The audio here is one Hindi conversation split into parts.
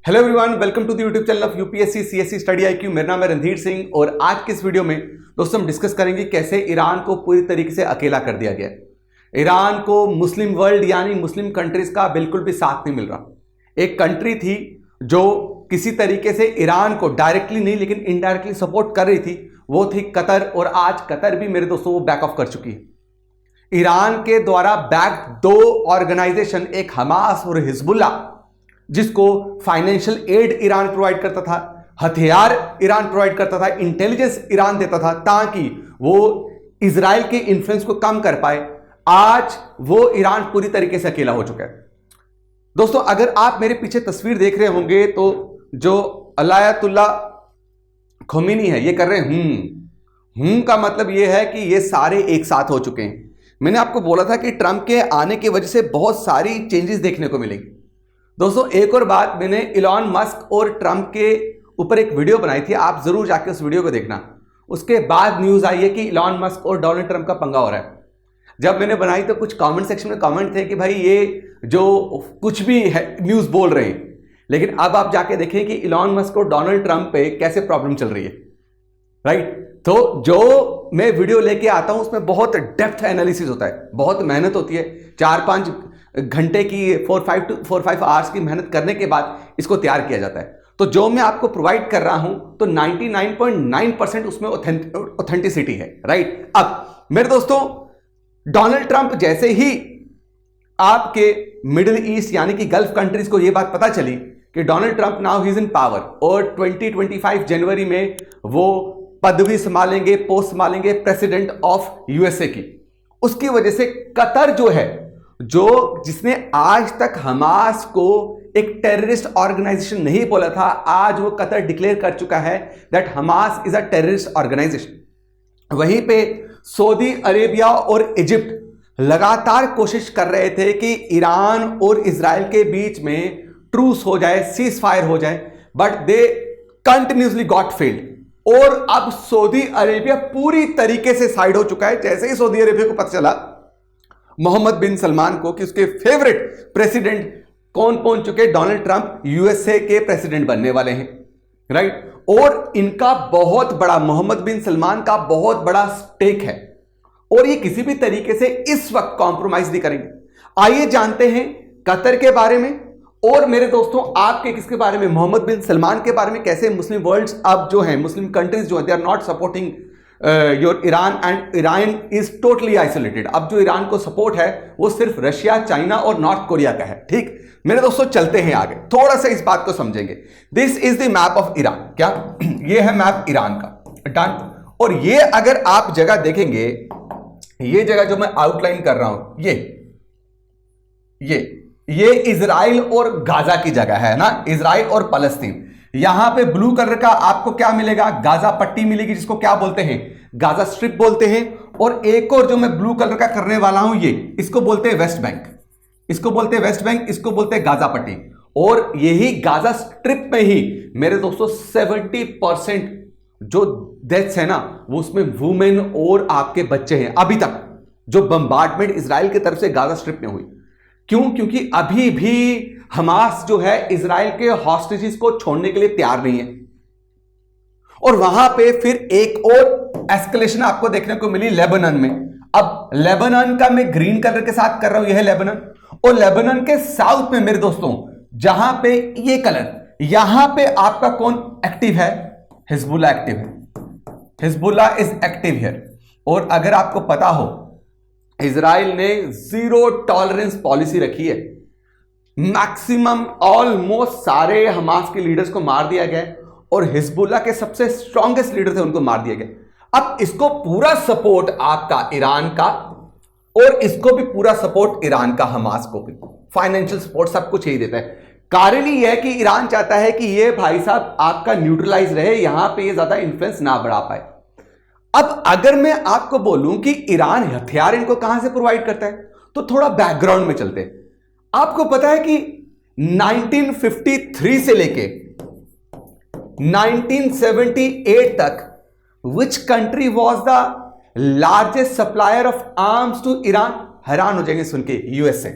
Hello everyone, welcome to the YouTube channel of UPSC CSC study IQ. मेरा नाम है रणधीर सिंह और आज की इस वीडियो में दोस्तों हम डिस्कस करेंगे कैसे ईरान को पूरी तरीके से अकेला कर दिया गया। ईरान को मुस्लिम वर्ल्ड यानी मुस्लिम कंट्रीज का बिल्कुल भी साथ नहीं मिल रहा। एक कंट्री थी जो किसी तरीके से ईरान को डायरेक्टली नहीं लेकिन इनडायरेक्टली सपोर्ट कर रही थी, वो थी कतर। और आज कतर भी मेरे दोस्तों वो बैक ऑफ कर चुकी है। ईरान के द्वारा बैक्ड दो ऑर्गेनाइजेशन, एक हमास और हिजबुल्ला, जिसको फाइनेंशियल एड ईरान प्रोवाइड करता था, हथियार ईरान प्रोवाइड करता था, इंटेलिजेंस ईरान देता था ताकि वो इजराइल के इन्फ्लुएंस को कम कर पाए। आज वो ईरान पूरी तरीके से अकेला हो चुका है। दोस्तों अगर आप मेरे पीछे तस्वीर देख रहे होंगे तो जो अयातुल्ला खोमेनी है ये कर रहे हैं का मतलब ये है कि ये सारे एक साथ हो चुके हैं। मैंने आपको बोला था कि ट्रंप के आने की वजह से बहुत सारी चेंजेस देखने को मिलेंगी। दोस्तों एक और बात, मैंने इलॉन मस्क और ट्रंप के ऊपर एक वीडियो बनाई थी, आप जरूर जाके उस वीडियो को देखना। उसके बाद न्यूज आई है कि इलॉन मस्क और डोनाल्ड ट्रंप का पंगा हो रहा है। जब मैंने बनाई तो कुछ कमेंट सेक्शन में कमेंट थे कि भाई ये जो कुछ भी है न्यूज बोल रहे हैं, लेकिन अब आप जाके देखें कि इलॉन मस्क और डोनाल्ड ट्रंप पे कैसे प्रॉब्लम चल रही है, राइट। तो जो मैं वीडियो लेके आता हूं उसमें बहुत डेप्थ एनालिसिस होता है, बहुत मेहनत होती है। 4-5 घंटे की 4-5 आवर्स की मेहनत करने के बाद इसको तैयार किया जाता है। तो जो मैं आपको प्रोवाइड कर रहा हूं तो 99.9% उसमें ऑथेंटिसिटी है, राइट। अब मेरे दोस्तों डोनाल्ड ट्रंप जैसे ही आपके मिडिल ईस्ट यानी कि गल्फ कंट्रीज को यह बात पता चली कि Donald Trump now he is in power और 2025 जनवरी में वो पदवी संभालेंगे, पोस्ट संभालेंगे प्रेसिडेंट ऑफ यूएसए की, उसकी वजह से कतर जो है, जो जिसने आज तक हमास को एक टेररिस्ट ऑर्गेनाइजेशन नहीं बोला था, आज वो कतर डिक्लेयर कर चुका है that Hamas is a terrorist organization. वहीं पे सऊदी अरेबिया और इजिप्ट लगातार कोशिश कर रहे थे कि ईरान और इजराइल के बीच में ट्रूस हो जाए, सीज फायर हो जाए, but they continuously got failed. और अब सऊदी अरेबिया पूरी तरीके से साइड हो चुका है। जैसे ही सऊदी अरेबिया को पता चला मोहम्मद बिन सलमान को कि उसके फेवरेट प्रेसिडेंट कौन पहुंच चुके, डोनाल्ड ट्रंप यूएसए के प्रेसिडेंट बनने वाले हैं, राइट। और इनका बहुत बड़ा, मोहम्मद बिन सलमान का बहुत बड़ा स्टेक है और ये किसी भी तरीके से इस वक्त कॉम्प्रोमाइज नहीं करेंगे। आइए जानते हैं कतर के बारे में और मेरे दोस्तों आपके किसके बारे में, मोहम्मद बिन सलमान के बारे में। कैसे मुस्लिम वर्ल्ड्स अब जो है, मुस्लिम कंट्रीज जो है, they are not supporting your Iran and Iran is totally isolated. अब जो ईरान को सपोर्ट है वो सिर्फ रशिया, चाइना और नॉर्थ कोरिया का है, ठीक। मेरे दोस्तों चलते हैं आगे, थोड़ा सा इस बात को समझेंगे। This is the map of Iran. क्या ये है मैप ईरान का, डन। और ये अगर आप जगह देखेंगे, ये जगह जो मैं आउटलाइन कर रहा हूं, ये इजराइल और गाजा की जगह है ना, इजराइल और फलस्तीन। यहां पे ब्लू कलर का आपको क्या मिलेगा, गाजा पट्टी मिलेगी, जिसको क्या बोलते हैं, गाजा स्ट्रिप बोलते हैं। और एक और जो मैं ब्लू कलर का करने वाला हूं, ये इसको बोलते हैं वेस्ट बैंक, इसको बोलते हैं वेस्ट बैंक, इसको बोलते हैं गाजा पट्टी। और यही गाजा स्ट्रिप में ही मेरे दोस्तों 70% जो डेथ्स है ना वो उसमें वुमेन और आपके बच्चे हैं अभी तक, जो बम्बार्डमेंट इजराइल की तरफ से गाजा स्ट्रिप में हुई। क्यों? क्योंकि अभी भी हमास जो है इजराइल के हॉस्टेजेस को छोड़ने के लिए तैयार नहीं है। और वहां पे फिर एक और एस्केलेशन आपको देखने को मिली लेबनान में। अब लेबनान का मैं ग्रीन कलर के साथ कर रहा हूं, यह है लेबनान। और लेबनान के साउथ में मेरे दोस्तों जहां पे ये कलर, यहां पे आपका कौन एक्टिव है, हिजबुल्ला एक्टिव है, हिजबुल्ला इज एक्टिव हियर। और अगर आपको पता हो इजराइल ने जीरो टॉलरेंस पॉलिसी रखी है, मैक्सिमम ऑलमोस्ट सारे हमास के लीडर्स को मार दिया गया और हिजबुल्ला के सबसे स्ट्रॉन्गेस्ट लीडर थे उनको मार दिया गया। अब इसको पूरा सपोर्ट आपका ईरान का और इसको भी पूरा सपोर्ट ईरान का, हमास को भी फाइनेंशियल सपोर्ट सब कुछ यही देता है। कारण यह है कि ईरान चाहता है कि ये भाई साहब आपका न्यूट्रलाइज रहे, यहां पे ये ज्यादा इन्फ्लुएंस ना बढ़ा पाए। अब अगर मैं आपको बोलूं कि ईरान हथियार इनको कहां से प्रोवाइड करता है तो थोड़ा बैकग्राउंड में चलते हैं। आपको पता है कि 1953 से लेके 1978 तक which country was the largest supplier of arms to Iran? हैरान हो जाएंगे सुन के, यूएसए।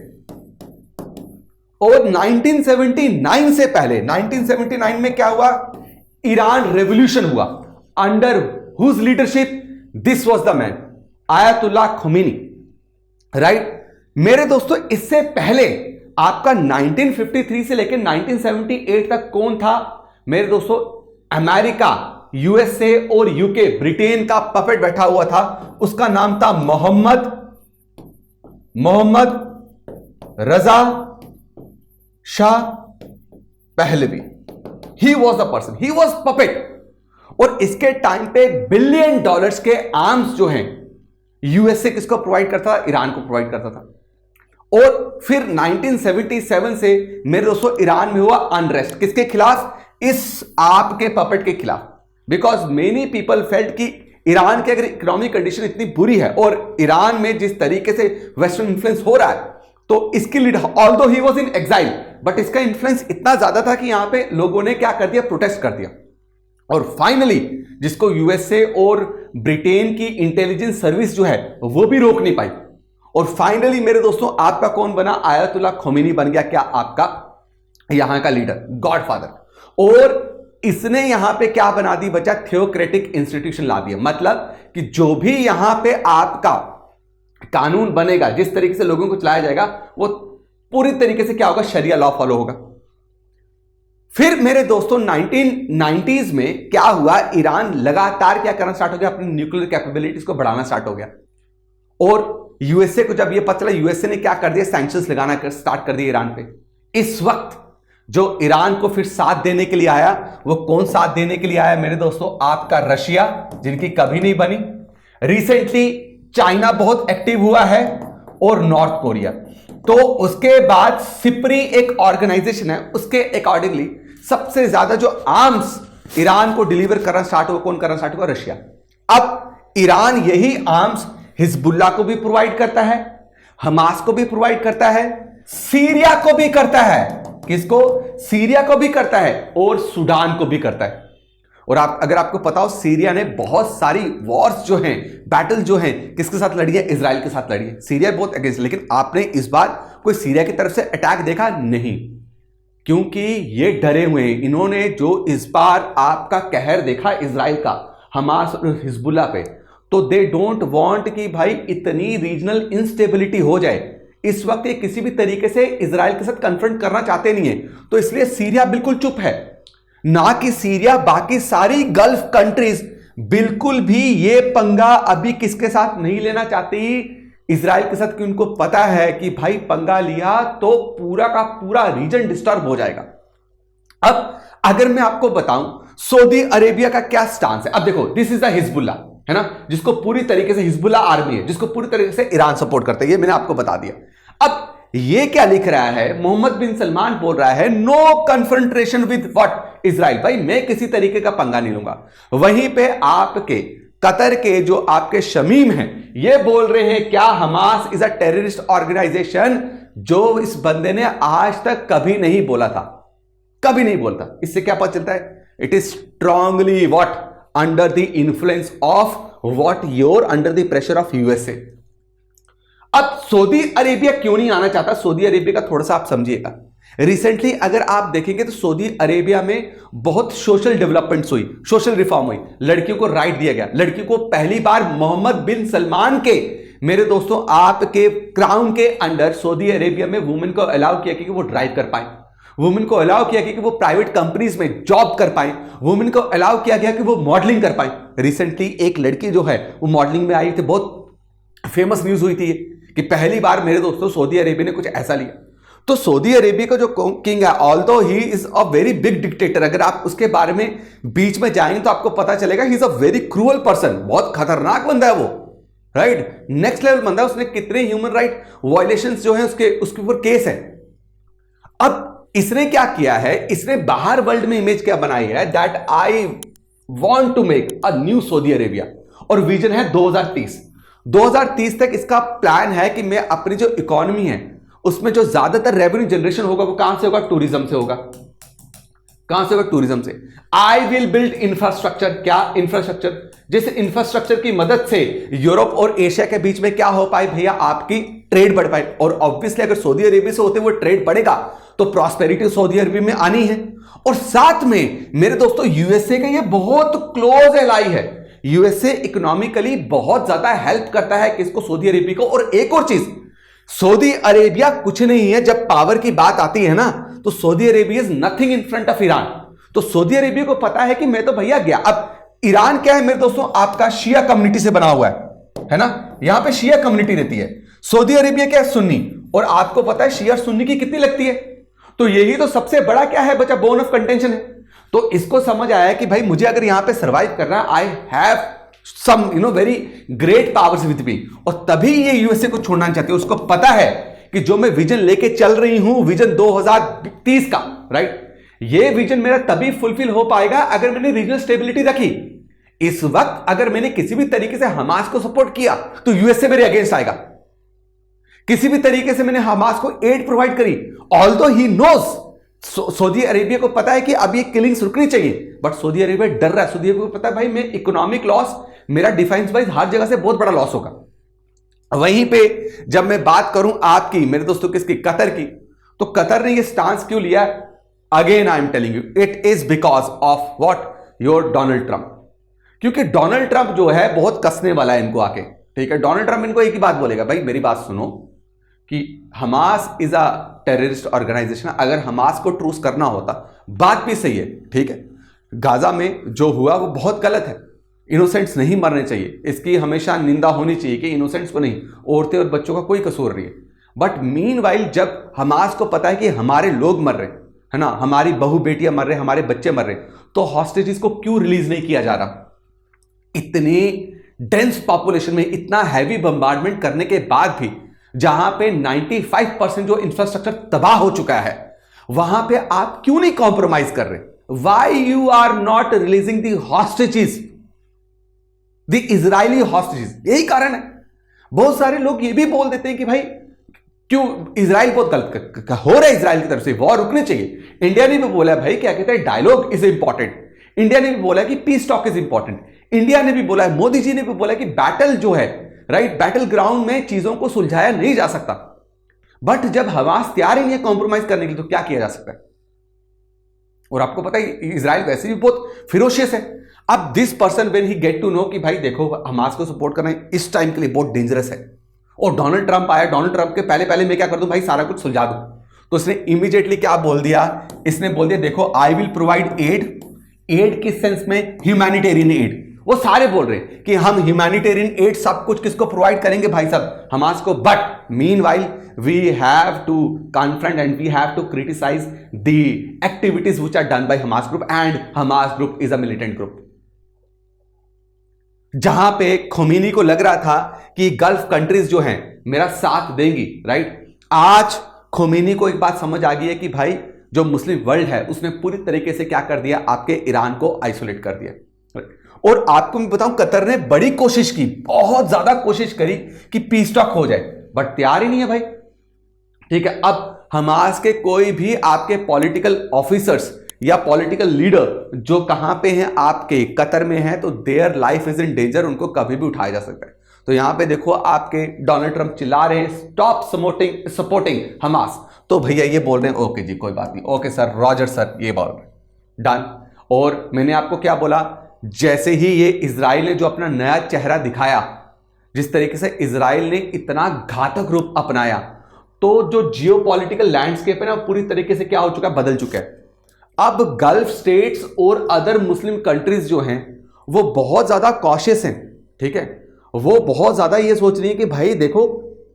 और 1979 से पहले 1979 में क्या हुआ? ईरान रेवोल्यूशन हुआ। Under whose leadership? This was the man, Ayatollah Khomeini, right. मेरे दोस्तों, इससे पहले आपका 1953 से लेकर 1978 तक कौन था? मेरे दोस्तों, अमेरिका, यूएसए और यूके, ब्रिटेन का पपेट बैठा हुआ था। उसका नाम था Mohammad Reza Shah Pahlavi. He was the person, he was puppet. और इसके टाइम पे $1 बिलियन के आर्म्स जो हैं यूएसए किसको प्रोवाइड करता था? ईरान को प्रोवाइड करता था। और फिर 1977 से मेरे दोस्तों ईरान में हुआ अनरेस्ट। किसके खिलाफ? इस आपके पपेट के खिलाफ। बिकॉज मेनी पीपल फेल्ट कि ईरान की अगर इकोनॉमिक कंडीशन इतनी बुरी है और ईरान में जिस तरीके से वेस्टर्न इन्फ्लुएंस हो रहा है, तो इसकी leader, although he was in exile, but इसका इन्फ्लुएंस इतना ज्यादा था कि यहां पे लोगों ने क्या कर दिया? प्रोटेस्ट कर दिया। और फाइनली जिसको यूएसए और ब्रिटेन की इंटेलिजेंस सर्विस जो है वो भी रोक नहीं पाई। और फाइनली मेरे दोस्तों आपका कौन बना? आयतुल्लाह खोमेनी बन गया। क्या? आपका यहां का लीडर, गॉडफादर। और इसने यहां पे क्या बना दी बच्चा? थियोक्रेटिक इंस्टीट्यूशन ला दिया। मतलब कि जो भी यहां पे आपका कानून बनेगा, जिस तरीके से लोगों को चलाया जाएगा, वो पूरी तरीके से क्या होगा? शरिया लॉ फॉलो होगा। फिर मेरे दोस्तों 1990s में क्या हुआ? ईरान लगातार क्या करना स्टार्ट हो गया? अपनी न्यूक्लियर कैपेबिलिटीज को बढ़ाना स्टार्ट हो गया। और यूएसए को जब ये पता चला, यूएसए ने क्या कर दिया? सैंक्शंस लगाना स्टार्ट कर दिया ईरान पे। इस वक्त जो ईरान को फिर साथ देने के लिए आया, वो कौन साथ देने के लिए आया मेरे दोस्तों? आपका रशिया, जिनकी कभी नहीं बनी। रिसेंटली चाइना बहुत एक्टिव हुआ है, और नॉर्थ कोरिया। तो उसके बाद सिप्री एक ऑर्गेनाइजेशन है, उसके अकॉर्डिंगली सबसे ज्यादा जो आर्म्स ईरान को डिलीवर करना स्टार्ट हुआ, कौन करना स्टार्ट हुआ? रशिया। अब ईरान यही आर्म्स हिजबुल्लाह को भी प्रोवाइड करता है, हमास को भी प्रोवाइड करता है, सीरिया को भी करता है। किसको? सीरिया को भी करता है, और सूडान को भी करता है। और अगर आपको पता हो, सीरिया ने बहुत सारी वॉर्स जो हैं, बैटल जो हैं, किसके साथ लड़ी है? इजराइल के साथ लड़ी है। सीरिया बहुत अगेंस्ट। लेकिन आपने इस बार कोई सीरिया की तरफ से अटैक देखा? नहीं, क्योंकि ये डरे हुए हैं। इन्होंने जो इस बार आपका कहर देखा इजराइल का हमास और हिजबुल्लाह पे, तो दे डोंट वांट कि भाई इतनी रीजनल इंस्टेबिलिटी हो जाए। इस वक्त ये किसी भी तरीके से इजराइल के साथ कन्फ्रंट करना चाहते नहीं है। तो इसलिए सीरिया बिल्कुल चुप है। ना कि सीरिया, बाकी सारी गल्फ कंट्रीज बिल्कुल भी ये पंगा अभी किसके साथ नहीं लेना चाहती? इजराइल के साथ। कि उनको पता है कि भाई पंगा लिया तो पूरा का पूरा रीजन डिस्टर्ब हो जाएगा। अब अगर मैं आपको बताऊं सऊदी अरेबिया का क्या स्टांस है। अब देखो, दिस इज द हिजबुल्लाह, है ना, जिसको पूरी तरीके से हिजबुल्लाह आर्मी है, जिसको पूरी तरीके से ईरान सपोर्ट करता है। ये मैंने आपको बता दिया। अब ये क्या लिख रहा है? मोहम्मद बिन सलमान बोल रहा है no confrontation with what? Israel. भाई मैं किसी तरीके का पंगा नहीं लूंगा। वहीं पे आपके कतर के जो आपके शमीम हैं, ये बोल रहे हैं क्या? Hamas is a terrorist organization, जो इस बंदे ने आज तक कभी नहीं बोला था, कभी नहीं बोलता। इससे क्या पता चलता है? It is strongly what? Under the influence of what? Your under the pressure of USA. अब सऊदी अरेबिया क्यों नहीं आना चाहता? सऊदी अरेबिया का थोड़ा सा आप समझिएगा। रिसेंटली अगर आप देखेंगे तो सऊदी अरेबिया में बहुत सोशल डेवलपमेंट्स हुई, सोशल रिफॉर्म हुई, लड़कियों को राइट दिया गया। लड़कियों को पहली बार मोहम्मद बिन सलमान के, मेरे दोस्तों, आपके क्राउन के अंडर सऊदी अरेबिया में वुमेन को अलाउ किया कि वो ड्राइव कर पाए, वुमेन को अलाउ किया कि वो प्राइवेट कंपनीज में जॉब कर पाए, वुमेन को अलाउ किया गया कि वो मॉडलिंग कर पाए। रिसेंटली एक लड़की जो है वो मॉडलिंग में आई थी, बहुत फेमस न्यूज हुई थी कि पहली बार मेरे दोस्तों सऊदी अरेबिया ने कुछ ऐसा लिया। तो सऊदी अरेबिया का जो किंग है, although he is a very big dictator, अगर आप उसके बारे में बीच में जाएंगे तो आपको पता चलेगा he is a very cruel person, बहुत खतरनाक बंदा है वो, राइट, नेक्स्ट लेवल बंदा है। उसने कितने ह्यूमन राइट वायलेशंस जो है उसके ऊपर केस है। अब इसने क्या किया है? इसने बाहर वर्ल्ड में इमेज क्या बनाई है? That I want to make a new Saudi Arabia, और विजन है 2030 तक इसका प्लान है कि मैं अपनी जो इकोनॉमी है उसमें जो ज्यादातर रेवेन्यू जनरेशन होगा वो कहां से होगा? टूरिज्म से होगा। कहां से होगा? टूरिज्म से। I will build infrastructure. क्या इंफ्रास्ट्रक्चर? जिस इंफ्रास्ट्रक्चर की मदद से यूरोप और एशिया के बीच में क्या हो पाए भैया? आपकी ट्रेड बढ़ पाए। और ऑब्वियसली अगर सऊदी अरेबिया से होते हुए ट्रेड बढ़ेगा तो प्रॉस्पेरिटी सऊदी अरबिया में आनी है। और साथ में मेरे दोस्तों यूएसए का ये बहुत क्लोज एलाई है। यूएसए इकोनॉमिकली बहुत ज्यादा हेल्प करता है किसको, सऊदी अरेबिया को। और एक और चीज, सऊदी अरेबिया कुछ नहीं है, जब पावर की बात आती है ना तो Saudi Arabia is nothing in front of Iran. तो सऊदी अरेबिया को पता है कि मैं तो भैया गया। अब ईरान क्या है मेरे दोस्तों, आपका शिया कम्युनिटी से बना हुआ है ना, यहां पे शिया कम्युनिटी रहती है। सऊदी अरेबिया क्या है, सुन्नी। और आपको पता है शिया सुन्नी की कितनी लगती है, तो यही तो सबसे बड़ा क्या है बच्चा, बोन ऑफ कंटेंशन है। तो इसको समझ आया कि भाई मुझे अगर यहां पे सरवाइव करना है, I have some very great powers with me. और तभी ये यूएसए को छोड़ना चाहती है। उसको पता है कि जो मैं विजन लेके चल रही हूं, विजन 2030 का, राइट, ये विजन मेरा तभी फुलफिल हो पाएगा अगर मैंने रीजनल स्टेबिलिटी रखी। इस वक्त अगर मैंने किसी भी तरीके से हमास को सपोर्ट किया तो यूएसए मेरे अगेंस्ट आएगा। किसी भी तरीके से मैंने हमास को एड प्रोवाइड करी, although he knows, Saudi Arabia को पता है कि अब ये किलिंग्स रुकनी चाहिए, बट सऊदी अरेबिया डर रहा है। सऊदी अरेबिया को पता है भाई मैं इकोनॉमिक लॉस, मेरा डिफेंस वाइज हर जगह से बहुत बड़ा लॉस होगा। वहीं पे जब मैं बात करूं आपकी मेरे दोस्तों किसकी, कतर की, तो कतर ने ये स्टांस क्यों लिया, again I am telling you, it is because of what, your Donald Trump. क्योंकि डोनाल्ड ट्रंप जो है बहुत कसने वाला है इनको आके, ठीक है। डोनाल्ड ट्रंप इनको एक ही बात बोलेगा, भाई मेरी बात सुनो कि Hamas is a terrorist organization. अगर हमास को ट्रूस करना होता, बात भी सही है, ठीक है, गाजा में जो हुआ वो बहुत गलत है, इनोसेंट्स नहीं मरने चाहिए, इसकी हमेशा निंदा होनी चाहिए कि इनोसेंट्स को नहीं, औरतें और बच्चों का कोई कसूर नहीं है। बट मीनवाइल जब हमास को पता है कि हमारे लोग मर रहे है ना, हमारी बहू बेटियां मर रहे, हमारे बच्चे मर रहे, तो हॉस्टेजेस को क्यों रिलीज नहीं किया जा रहा। इतनी डेंस पॉपुलेशन में इतना हैवी बम्बार्डमेंट करने के बाद भी, जहां पे 95% जो इंफ्रास्ट्रक्चर तबाह हो चुका है, वहां पे आप क्यों नहीं कॉम्प्रोमाइज कर रहे, why you are not releasing the hostages, the Israeli hostages. यही कारण है। बहुत सारे लोग ये भी बोल देते हैं कि भाई क्यों इजराइल बहुत गलत हो रहा है, इजराइल की तरफ से वॉर रुकनी चाहिए। इंडिया ने भी बोला भाई, क्या कहते हैं, डायलॉग इज इंपॉर्टेंट। इंडिया ने भी बोला कि piece talk is important. India ने भी बोला है, मोदी जी ने भी बोला कि बैटल जो है, राइट, बैटल ग्राउंड में चीजों को सुलझाया नहीं जा सकता। बट जब हमास तैयार ही नहीं है कॉम्प्रोमाइज करने के लिए, तो क्या किया जा सकता है। और आपको पता है इजराइल वैसे भी बहुत फिरोशियस है। अब this person when he get to know कि भाई देखो हमास को सपोर्ट करना इस टाइम के लिए बहुत डेंजरस है, और डोनाल्ड ट्रंप आया, डोनाल्ड ट्रंप के पहले मैं क्या कर दूं भाई, सारा कुछ सुलझा दूं। तो उसने इमीडिएटली क्या बोल दिया, इसने बोल दिया देखो I will provide aid. Aid किस सेंस में, ह्यूमैनिटेरियन एड। वो सारे बोल रहे हैं कि हम ह्यूमैनिटेरियन एड सब कुछ किसको प्रोवाइड करेंगे भाई साहब, हमास को। But meanwhile we have to confront and we have to criticise the activities which are done by Hamas group, and Hamas group is a militant group. जहां पे खोमेनी को लग रहा था कि गल्फ कंट्रीज जो हैं मेरा साथ देंगी, राइट, आज खोमेनी को एक बात समझ आ गई है कि भाई जो मुस्लिम वर्ल्ड है उसने पूरी तरीके से क्या कर दिया, आपके ईरान को आइसोलेट कर दिया। और आपको मैं बताऊं कतर ने बड़ी कोशिश की, बहुत ज्यादा कोशिश करी कि पीस टॉक हो जाए, बट तैयार ही नहीं है भाई, ठीक है। अब हमास के कोई भी आपके पॉलिटिकल ऑफिसर्स या पॉलिटिकल लीडर जो कहां पे हैं, आपके कतर में हैं, तो their life is in danger, उनको कभी भी उठाया जा सकता है। तो यहां पे देखो आपके डोनाल्ड ट्रंप चिल्ला रहे हैं स्टॉप सपोर्टिंग हमास, तो भैया ये बोल रहे हैं ओके जी कोई बात नहीं, ओके सर, रॉजर सर, ये बोल रहे डन। और मैंने आपको क्या बोला, जैसे ही ये इजराइल ने जो अपना नया चेहरा दिखाया, जिस तरीके से इजराइल ने इतना घातक रूप अपनाया, तो जो जियोपॉलिटिकल लैंडस्केप है ना पूरी तरीके से क्या हो चुका है, बदल चुका है। अब गल्फ स्टेट्स और अदर मुस्लिम कंट्रीज जो हैं वो बहुत ज्यादा कॉशियस हैं, ठीक है। वो बहुत ज्यादा ये सोच रही है कि भाई देखो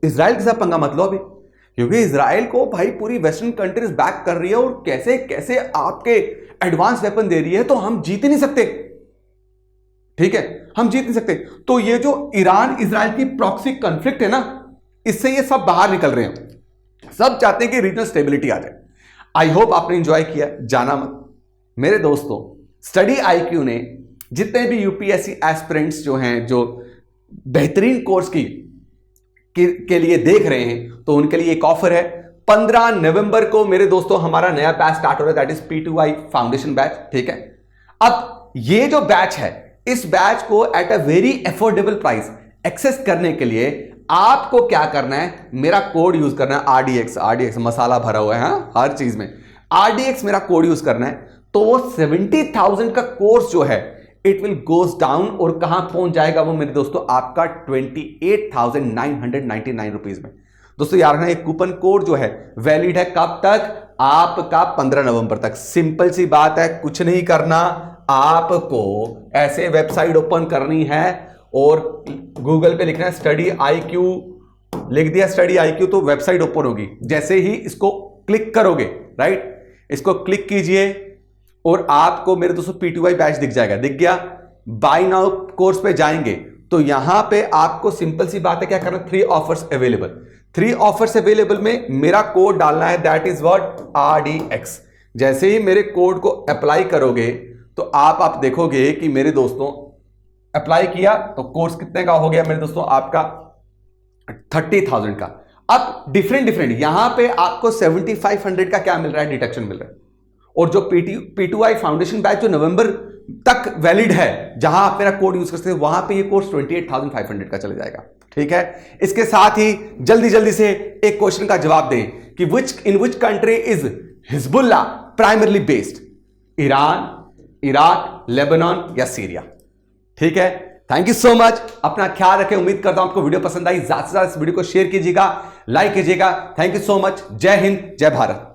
इजराइल के साथ पंगा मत लो अभी, क्योंकि इजराइल को भाई पूरी वेस्टर्न कंट्रीज बैक कर रही है और कैसे कैसे आपके एडवांस वेपन दे रही है, तो हम जीत ही नहीं सकते, ठीक है, हम जीत नहीं सकते। तो ये जो ईरान इजराइल की प्रॉक्सी कॉन्फ्लिक्ट है ना, इससे ये सब बाहर निकल रहे हैं, सब चाहते हैं कि रीजनल स्टेबिलिटी आ जाए। आई होप आपने एंजॉय किया, जाना मत मेरे दोस्तों। स्टडी आईक्यू ने जितने भी यूपीएससी एस्पिरेंट्स जो हैं, जो बेहतरीन कोर्स के लिए देख रहे हैं, तो उनके लिए एक ऑफर है। 15 नवंबर को मेरे दोस्तों हमारा नया बैच स्टार्ट हो रहा है, that is P2I foundation batch, ठीक है। अब ये जो बैच है, इस बैच को at a very affordable price access करने के लिए आपको क्या करना है, मेरा कोड यूज करना है RDX। RDX मसाला भरा हुआ है हाँ? हर चीज में RDX मेरा कोड यूज करना है, तो वो 70,000 का कोर्स जो है इट विल गोज डाउन और कहां पहुंच जाएगा वो मेरे दोस्तों, आपका 28,999 रुपीज में। दोस्तों यार ना, एक कूपन कोड जो है वैलिड है कब तक, आपका 15 नवंबर तक। सिंपल सी बात है, कुछ नहीं करना, आपको ऐसे वेबसाइट ओपन करनी है और गूगल पे लिखना है स्टडी IQ, लिख दिया स्टडी IQ तो वेबसाइट ओपन होगी। जैसे ही इसको क्लिक करोगे, राइट, इसको क्लिक कीजिए और आपको मेरे दोस्तों PTY बैच दिख जाएगा। दिख गया? बाय नाउ कोर्स पे जाएंगे तो यहां पे आपको सिंपल सी बात है, क्या करना, 3 ऑफर्स अवेलेबल। 3 ऑफर्स अवेलेबल में मेरा कोड डालना है, दैट इज व्हाट, RDX। जैसे ही मेरे कोड को अप्लाई करोगे तो आप देखोगे कि मेरे दोस्तों अप्लाई किया तो कोर्स कितने का हो गया मेरे दोस्तों, आपका 30,000 का। अब डिफरेंट यहां पे आपको 7,500 का क्या मिल रहा है, डिडक्शन मिल रहा है। और जो P2I फाउंडेशन बैच जो नवंबर तक वैलिड है, जहां आप मेरा कोड यूज कर सकते हैं, वहां पे ये कोर्स 28,500 का चले जाएगा। ठीक है, इसके साथ ही जल्दी से एक क्वेश्चन का जवाब दें कि in which country is Hezbollah primarily based, Iran, Iraq, Lebanon या सीरिया। ठीक है, थैंक यू सो मच, अपना ख्याल रखें। उम्मीद करता हूं आपको वीडियो पसंद आई, ज्यादा से ज्यादा इस वीडियो को शेयर कीजिएगा, लाइक कीजिएगा। थैंक यू सो मच, जय हिंद, जय भारत।